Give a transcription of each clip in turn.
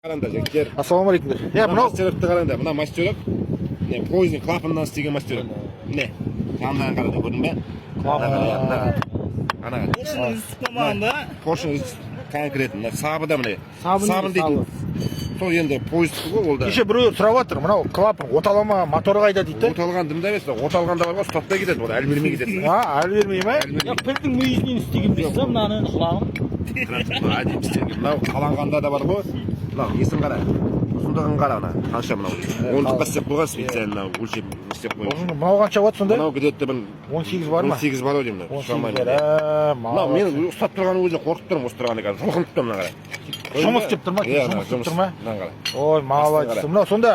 Qaranda jekter. Assalomu alaykum. Ya mынау Masтеровты qaranda. Mына мастеров. Ne, poyezdning klapandan istеген мастеров. Ne? Qandan qarada, ko'rdingmi? Ana. Qo'shni tomonidan Qo'shni konkretno sabida mana. Sabın deydi. Сол енді поездтікі ғой ол да. кеше біреу сұрап жатыр, мынау клапан оталама моторы қайда дейді. Оталған дымда емес, оталғанда бар ғой, ұстатпай кетеді, ол әлі бермей кетеді. Әлі бермей ме? Ya pilding muyizini istegen deysiz, mынаны құлағым. Әдейі істеген. Мынау қаланғанда да бар ғой. Мынау несін қара. Ұзындығын қара ана. Қанша мынау. 10-ға істеп қойған специально өлшеп істеп қойған. Мынау қанша ватт сонда? Мынау где-то бір 18 бар ма? 18 бар ау деймін. 18 бар. Мынау мен ұстап тұрғанның өзіне қорқып тұрмын осы тұрғаны қазір. Жұлқынып тұрмын мына қара. Жұмыс істеп тұр ма? Жұмыс істеп тұр ма? Ой, молодец. Мынау сонда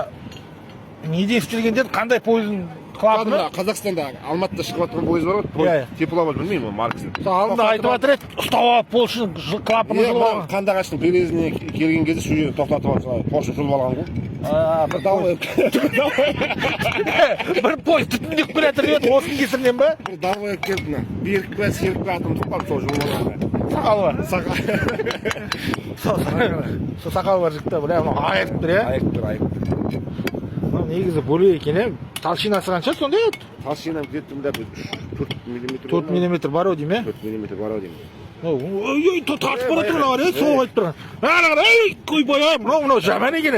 неден істелген деді? Қандай пойыздың клапаны? Қазақстанда Алматыда шығып жатқан пойыз бар ғой. Тепловоз білмеймін маркасын. Алдында айтып жатыр еді, ұстап алып поршын клапаны жұлып алған. Қандағаштың березіне келген кезде сол жерде тоқтатып алып поршын жұлып алған ғой. Бір пойыз түтіндеп келе жатыр еді, осының кесірінен ба? Бір далбай келді мына. Берік пе, серік пе атым тұқпап сол жұлып алған. Сақалы бар. Сол сақалы бар жігітті, бля, мынау айып тұр, иә? айып тұр. Мынау негізі бөлек екен, иә? Толщинасы қанша сонда? Толщинам где-то 4 мм. 4 мм бар ау деймін, 4 мм бар ау деймін. Ой, тартып бара тұр, соғып айтып тұрған. Ай, ойбай, мынау жаман екен.